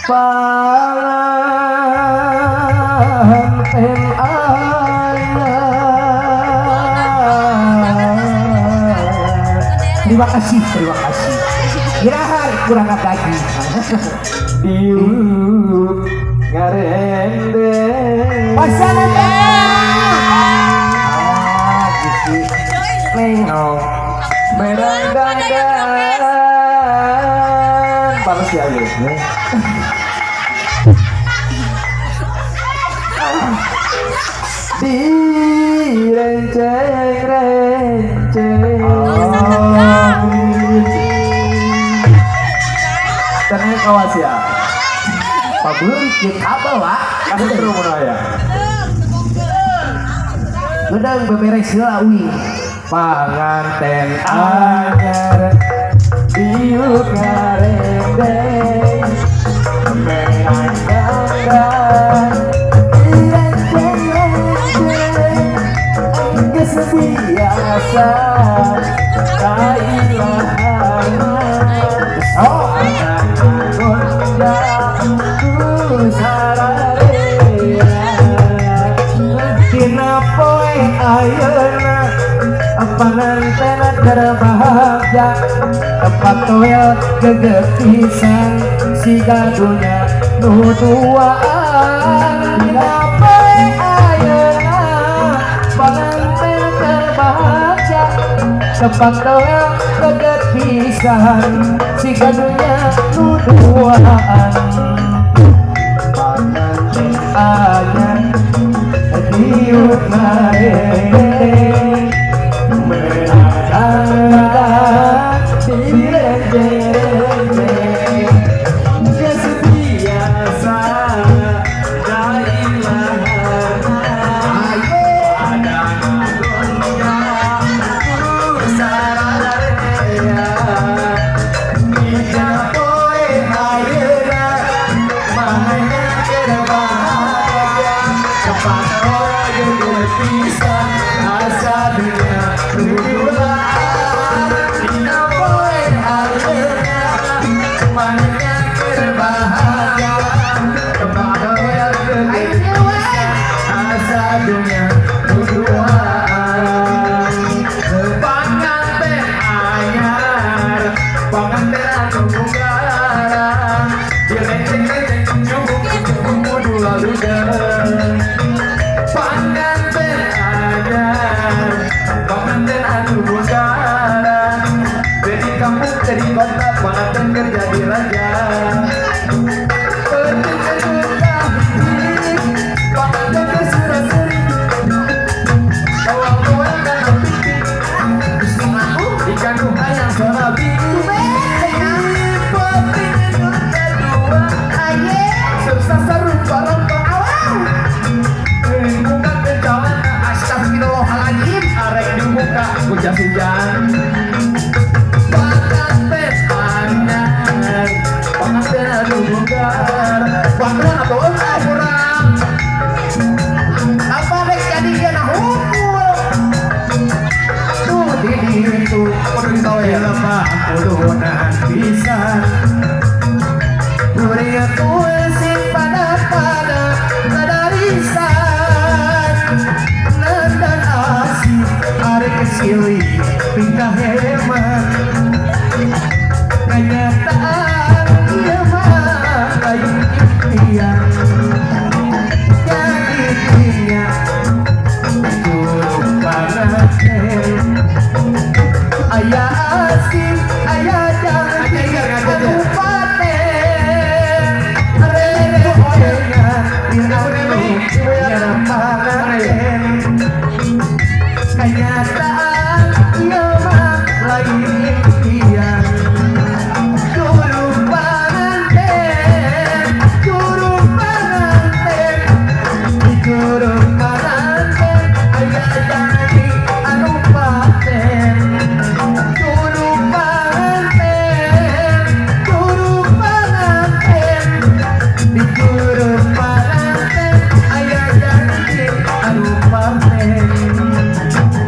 panganten terima kasih Irahar kurang lagi diuk ngarende pasangan gitu nengok merang dandan panas ya lu direnceng tenang kawas ya Pak Belum apa Pak? Kasih terus mana ya? Gedang beberes lawi panganten anyar diuk ngarendeng merang dandan direnceng biasa kailahan oh Dina poe ayeuna panganten terbahagia tempat toel gegepisan si gadunya nu duaan dina poe ayeuna panganten terbahagia tempat toel gegepisan si gadunya nu duaan panganten anyar diuk ngarendeng merang dandan direnceng geus biasa kailahan padang gonjang sararea dina poe ayeuna mahana terbahagia tempat pisan asa dunia duaan dina poe ayeuna manehna berbahagia tempat doel gegepisan asa dunia duaan panganten anyar panganten anu bugaran direnteng-renteng jubuk kudu lalu panganten anyar panganten anu bugaran dari kampung dari kota panganten kerja di raja panganten tersurat sering awal-awal dan pikir ikan hayang sorabi penting kedua sukses rupa-rupa awal bukan kejalan astagfirullahaladzim arek dibuka hujan-hujan panganten anyar panganten anu bugar panganten atau kurang apa rek kadina hukum tuh di ditu kudu tahu ya lemah kudunan pisan kuria tulis pada kadarisan dan asih arek kecili tingkah hemat kenyataan ieu mah lain impian jadi dunia turun panganten aya asih aya jangan kabupaten rere oyengan dina panganten kenyataan ieu mah lain impian